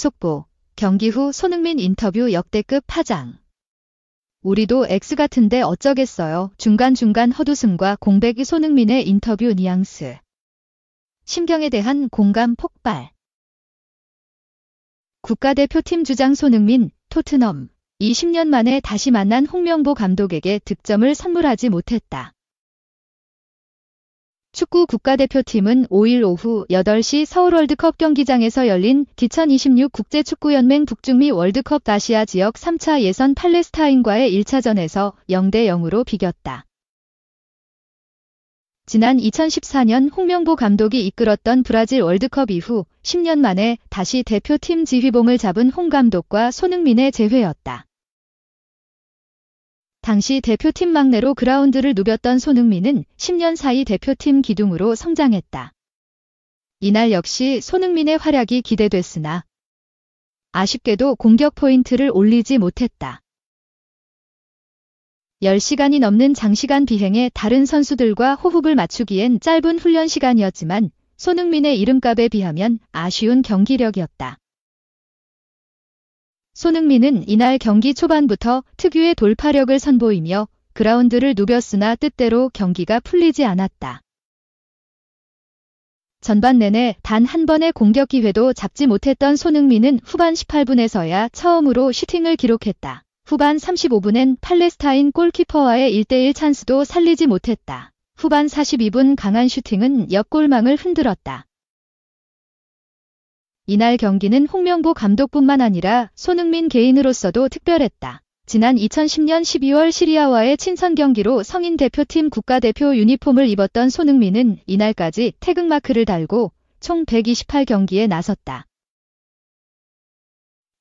속보, 경기 후 손흥민 인터뷰 역대급 파장. 우리도 X 같은데 어쩌겠어요. 중간중간 헛웃음과 공백이 손흥민의 인터뷰 뉘앙스. 심경에 대한 공감 폭발. 국가대표팀 주장 손흥민, 토트넘. 20년 만에 다시 만난 홍명보 감독에게 득점을 선물하지 못했다. 축구 국가대표팀은 5일 오후 8시 서울 월드컵 경기장에서 열린 2026 국제축구연맹 북중미 월드컵 아시아 지역 3차 예선 팔레스타인과의 1차전에서 0대0으로 비겼다. 지난 2014년 홍명보 감독이 이끌었던 브라질 월드컵 이후 10년 만에 다시 대표팀 지휘봉을 잡은 홍 감독과 손흥민의 재회였다. 당시 대표팀 막내로 그라운드를 누볐던 손흥민은 10년 사이 대표팀 기둥으로 성장했다. 이날 역시 손흥민의 활약이 기대됐으나 아쉽게도 공격 포인트를 올리지 못했다. 10시간이 넘는 장시간 비행에 다른 선수들과 호흡을 맞추기엔 짧은 훈련 시간이었지만 손흥민의 이름값에 비하면 아쉬운 경기력이었다. 손흥민은 이날 경기 초반부터 특유의 돌파력을 선보이며 그라운드를 누볐으나 뜻대로 경기가 풀리지 않았다. 전반 내내 단 한 번의 공격 기회도 잡지 못했던 손흥민은 후반 18분에서야 처음으로 슈팅을 기록했다. 후반 35분엔 팔레스타인 골키퍼와의 1대1 찬스도 살리지 못했다. 후반 42분 강한 슈팅은 옆골망을 흔들었다. 이날 경기는 홍명보 감독뿐만 아니라 손흥민 개인으로서도 특별했다. 지난 2010년 12월 시리아와의 친선 경기로 성인 대표팀 국가대표 유니폼을 입었던 손흥민은 이날까지 태극마크를 달고 총 128경기에 나섰다.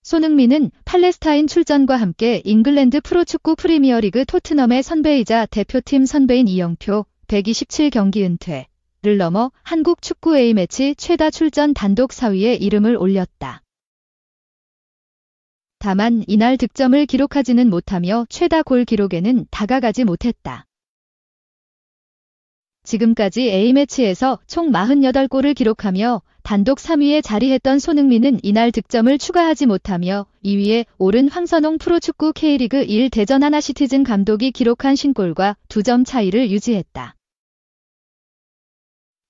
손흥민은 팔레스타인 출전과 함께 잉글랜드 프로축구 프리미어리그 토트넘의 선배이자 대표팀 선배인 이영표 127경기 은퇴를 넘어 한국 축구 A매치 최다 출전 단독 4위에 이름을 올렸다. 다만 이날 득점을 기록하지는 못하며 최다 골 기록에는 다가가지 못했다. 지금까지 A매치에서 총 48골을 기록하며 단독 3위에 자리했던 손흥민은 이날 득점을 추가하지 못하며 2위에 오른 황선홍 프로축구 K리그 1 대전 하나시티즌 감독이 기록한 신골과 2점 차이를 유지했다.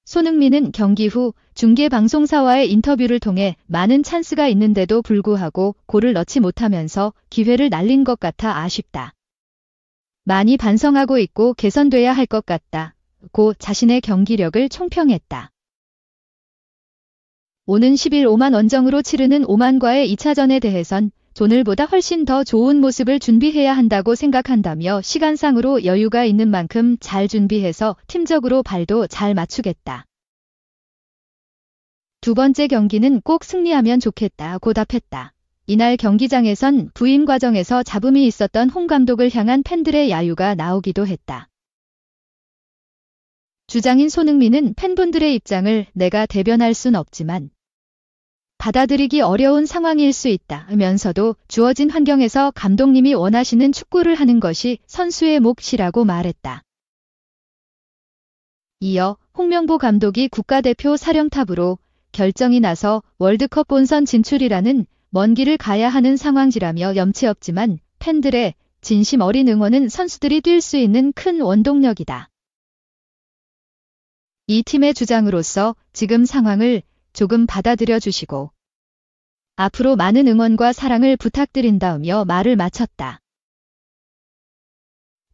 손흥민은 경기 후 중계방송사와의 인터뷰를 통해 많은 찬스가 있는데도 불구하고 골을 넣지 못하면서 기회를 날린 것 같아 아쉽다. 많이 반성하고 있고 개선돼야 할 것 같다. 고 자신의 경기력을 총평했다. 오는 10일 오만 원정으로 치르는 오만과의 2차전에 대해선 오늘보다 훨씬 더 좋은 모습을 준비해야 한다고 생각한다며 시간상으로 여유가 있는 만큼 잘 준비해서 팀적으로 발도 잘 맞추겠다. 두 번째 경기는 꼭 승리하면 좋겠다고 답했다. 이날 경기장에선 부임 과정에서 잡음이 있었던 홍 감독을 향한 팬들의 야유가 나오기도 했다. 주장인 손흥민은 팬분들의 입장을 내가 대변할 순 없지만 받아들이기 어려운 상황일 수 있다면서도 주어진 환경에서 감독님이 원하시는 축구를 하는 것이 선수의 몫이라고 말했다. 이어 홍명보 감독이 국가대표 사령탑으로 결정이 나서 월드컵 본선 진출이라는 먼 길을 가야 하는 상황이라며 염치 없지만 팬들의 진심 어린 응원은 선수들이 뛸 수 있는 큰 원동력이다. 이 팀의 주장으로서 지금 상황을 조금 받아들여 주시고 앞으로 많은 응원과 사랑을 부탁드린다며 말을 마쳤다.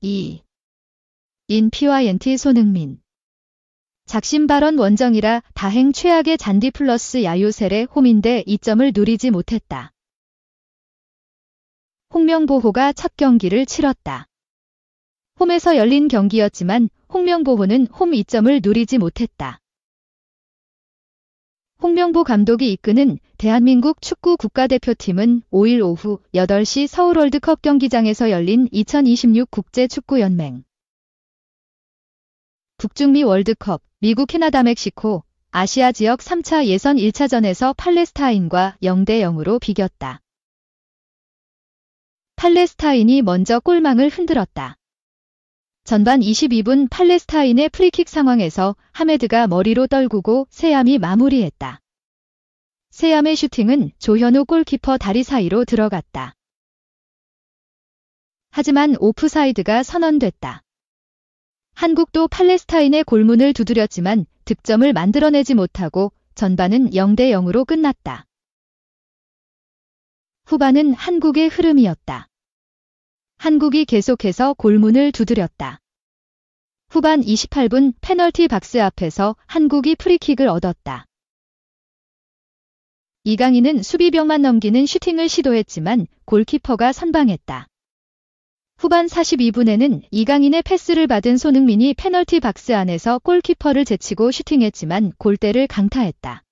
2. 인PYNT 손흥민. 작심 발언 원정이라 다행 최악의 잔디 플러스 야유셀의 홈인데 2점을 누리지 못했다. 홍명보호가 첫 경기를 치렀다. 홈에서 열린 경기였지만 홍명보호는 홈 2점을 누리지 못했다. 홍명보 감독이 이끄는 대한민국 축구 국가대표팀은 5일 오후 8시 서울 월드컵 경기장에서 열린 2026 국제축구연맹 북중미 월드컵 미국, 캐나다, 멕시코, 아시아 지역 3차 예선 1차전에서 팔레스타인과 0대0으로 비겼다. 팔레스타인이 먼저 골망을 흔들었다. 전반 22분 팔레스타인의 프리킥 상황에서 하메드가 머리로 떨구고 세암이 마무리했다. 세암의 슈팅은 조현우 골키퍼 다리 사이로 들어갔다. 하지만 오프사이드가 선언됐다. 한국도 팔레스타인의 골문을 두드렸지만 득점을 만들어내지 못하고 전반은 0대 0으로 끝났다. 후반은 한국의 흐름이었다. 한국이 계속해서 골문을 두드렸다. 후반 28분 페널티 박스 앞에서 한국이 프리킥을 얻었다. 이강인은 수비벽만 넘기는 슈팅을 시도했지만 골키퍼가 선방했다. 후반 42분에는 이강인의 패스를 받은 손흥민이 페널티 박스 안에서 골키퍼를 제치고 슈팅했지만 골대를 강타했다.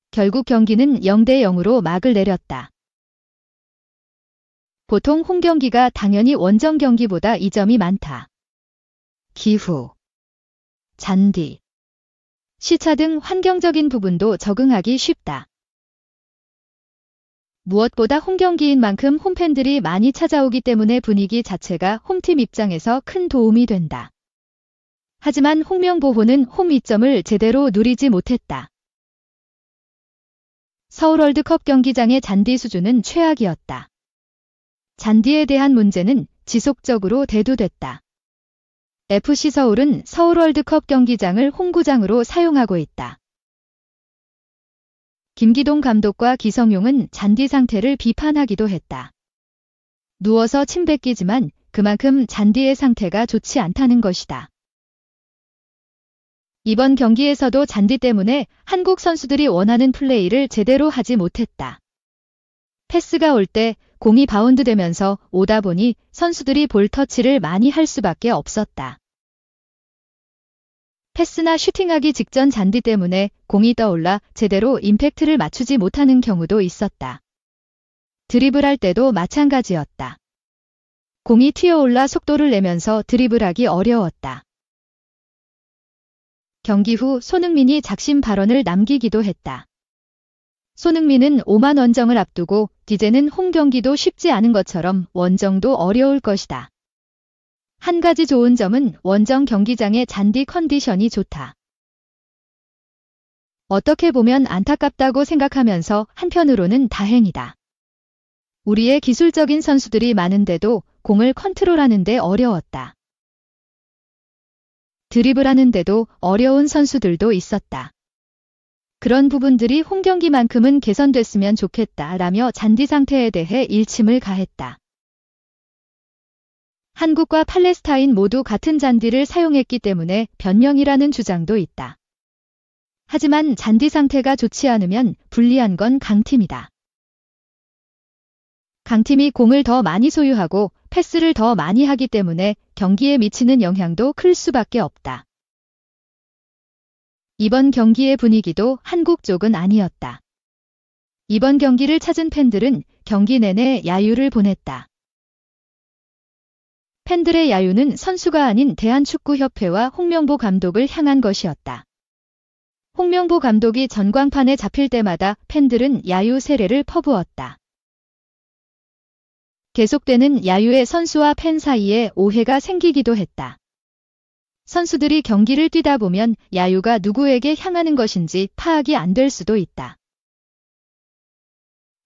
결국 경기는 0대 0으로 막을 내렸다. 보통 홈경기가 당연히 원정 경기보다 이점이 많다. 기후, 잔디, 시차 등 환경적인 부분도 적응하기 쉽다. 무엇보다 홈경기인 만큼 홈팬들이 많이 찾아오기 때문에 분위기 자체가 홈팀 입장에서 큰 도움이 된다. 하지만 홍명보호는 홈 이점을 제대로 누리지 못했다. 서울 월드컵 경기장의 잔디 수준은 최악이었다. 잔디에 대한 문제는 지속적으로 대두됐다. FC 서울은 서울 월드컵 경기장을 홈구장으로 사용하고 있다. 김기동 감독과 기성용은 잔디 상태를 비판하기도 했다. 누워서 침 뱉기지만 그만큼 잔디의 상태가 좋지 않다는 것이다. 이번 경기에서도 잔디 때문에 한국 선수들이 원하는 플레이를 제대로 하지 못했다. 패스가 올 때 공이 바운드되면서 오다 보니 선수들이 볼 터치를 많이 할 수밖에 없었다. 패스나 슈팅하기 직전 잔디 때문에 공이 떠올라 제대로 임팩트를 맞추지 못하는 경우도 있었다. 드리블할 때도 마찬가지였다. 공이 튀어올라 속도를 내면서 드리블하기 어려웠다. 경기 후 손흥민이 작심 발언을 남기기도 했다. 손흥민은 오만 원정을 앞두고 이제는 홈 경기도 쉽지 않은 것처럼 원정도 어려울 것이다. 한 가지 좋은 점은 원정 경기장의 잔디 컨디션이 좋다. 어떻게 보면 안타깝다고 생각하면서 한편으로는 다행이다. 우리의 기술적인 선수들이 많은데도 공을 컨트롤하는데 어려웠다. 드리블하는데도 어려운 선수들도 있었다. 그런 부분들이 홈 경기만큼은 개선됐으면 좋겠다라며 잔디 상태에 대해 일침을 가했다. 한국과 팔레스타인 모두 같은 잔디를 사용했기 때문에 변명이라는 주장도 있다. 하지만 잔디 상태가 좋지 않으면 불리한 건 강팀이다. 강팀이 공을 더 많이 소유하고 패스를 더 많이 하기 때문에 경기에 미치는 영향도 클 수밖에 없다. 이번 경기의 분위기도 한국 쪽은 아니었다. 이번 경기를 찾은 팬들은 경기 내내 야유를 보냈다. 팬들의 야유는 선수가 아닌 대한축구협회와 홍명보 감독을 향한 것이었다. 홍명보 감독이 전광판에 잡힐 때마다 팬들은 야유 세례를 퍼부었다. 계속되는 야유에 선수와 팬 사이에 오해가 생기기도 했다. 선수들이 경기를 뛰다 보면 야유가 누구에게 향하는 것인지 파악이 안 될 수도 있다.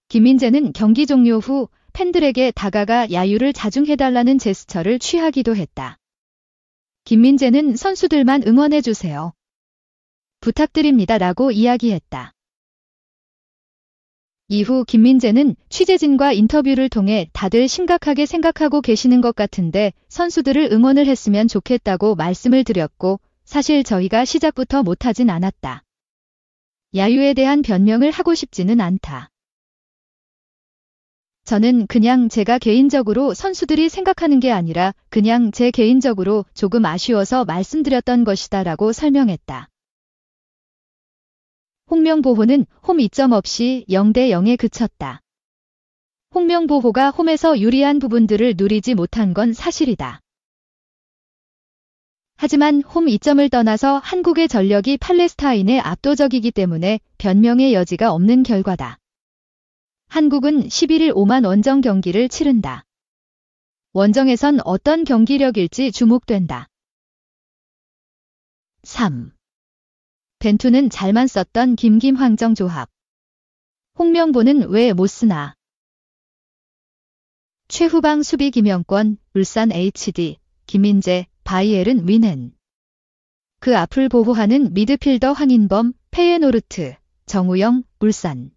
김민재는 경기 종료 후 팬들에게 다가가 야유를 자중해달라는 제스처를 취하기도 했다. 김민재는 선수들만 응원해주세요. 부탁드립니다 라고 이야기했다. 이후 김민재는 취재진과 인터뷰를 통해 다들 심각하게 생각하고 계시는 것 같은데 선수들을 응원을 했으면 좋겠다고 말씀을 드렸고 사실 저희가 시작부터 못하진 않았다. 야유에 대한 변명을 하고 싶지는 않다. 저는 그냥 제가 개인적으로 선수들이 생각하는 게 아니라 그냥 제 개인적으로 조금 아쉬워서 말씀드렸던 것이다 라고 설명했다. 홍명보호는 홈 이점 없이 0대 0에 그쳤다. 홍명보호가 홈에서 유리한 부분들을 누리지 못한 건 사실이다. 하지만 홈 이점을 떠나서 한국의 전력이 팔레스타인에 압도적이기 때문에 변명의 여지가 없는 결과다. 한국은 11일 오만 원정 경기를 치른다. 원정에선 어떤 경기력일지 주목된다. 3. 벤투는 잘만 썼던 김김황정 조합. 홍명보는 왜 못 쓰나? 최후방 수비 김영권, 울산 HD, 김민재, 바이에른 뮌헨. 그 앞을 보호하는 미드필더 황인범, 페예노르트, 정우영, 울산.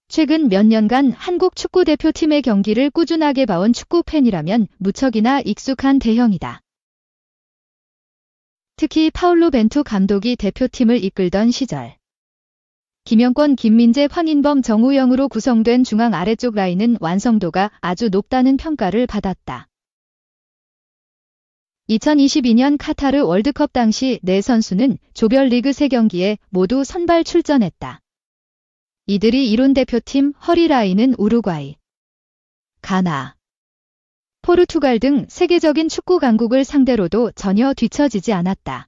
최근 몇 년간 한국 축구대표팀의 경기를 꾸준하게 봐온 축구팬이라면 무척이나 익숙한 대형이다. 특히 파울로 벤투 감독이 대표팀을 이끌던 시절. 김영권, 김민재, 황인범, 정우영으로 구성된 중앙 아래쪽 라인은 완성도가 아주 높다는 평가를 받았다. 2022년 카타르 월드컵 당시 네 선수는 조별리그 3경기에 모두 선발 출전했다. 이들이 이룬 대표팀 허리라인은 우루과이, 가나, 포르투갈 등 세계적인 축구 강국을 상대로도 전혀 뒤처지지 않았다.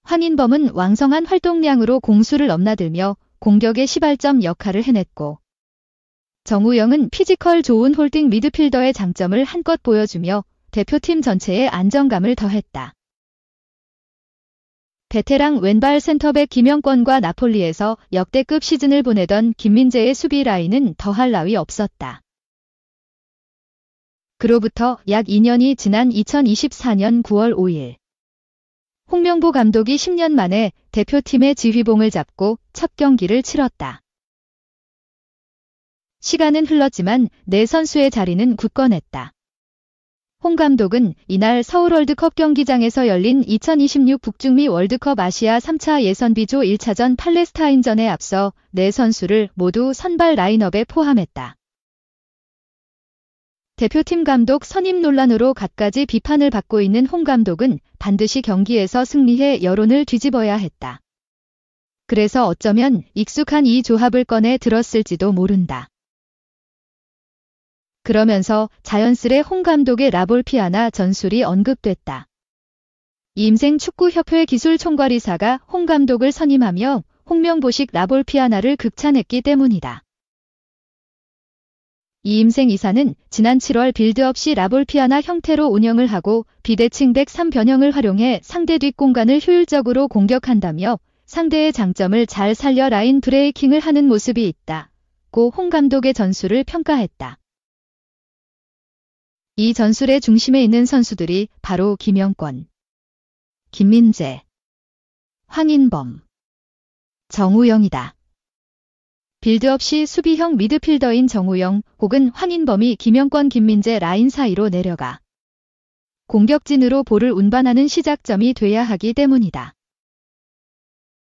황인범은 왕성한 활동량으로 공수를 넘나들며 공격의 시발점 역할을 해냈고, 정우영은 피지컬 좋은 홀딩 미드필더의 장점을 한껏 보여주며 대표팀 전체에 안정감을 더했다. 베테랑 왼발 센터백 김영권과 나폴리에서 역대급 시즌을 보내던 김민재의 수비 라인은 더할 나위 없었다. 그로부터 약 2년이 지난 2024년 9월 5일. 홍명보 감독이 10년 만에 대표팀의 지휘봉을 잡고 첫 경기를 치렀다. 시간은 흘렀지만 네 선수의 자리는 굳건했다. 홍 감독은 이날 서울 월드컵 경기장에서 열린 2026 북중미 월드컵 아시아 3차 예선비조 1차전 팔레스타인전에 앞서 네 선수를 모두 선발 라인업에 포함했다. 대표팀 감독 선임 논란으로 갖가지 비판을 받고 있는 홍 감독은 반드시 경기에서 승리해 여론을 뒤집어야 했다. 그래서 어쩌면 익숙한 이 조합을 꺼내 들었을지도 모른다. 그러면서 자연스레 홍 감독의 라볼피아나 전술이 언급됐다. 이임생 축구협회 기술총괄이사가 홍 감독을 선임하며 홍명보식 라볼피아나를 극찬했기 때문이다. 이임생 이사는 지난 7월 빌드업 시 라볼피아나 형태로 운영을 하고 비대칭 백 3 변형을 활용해 상대 뒷공간을 효율적으로 공격한다며 상대의 장점을 잘 살려 라인 브레이킹을 하는 모습이 있다고 홍 감독의 전술을 평가했다. 이 전술의 중심에 있는 선수들이 바로 김영권, 김민재, 황인범, 정우영이다. 빌드업 시 수비형 미드필더인 정우영 혹은 황인범이 김영권, 김민재 라인 사이로 내려가 공격진으로 볼을 운반하는 시작점이 돼야 하기 때문이다.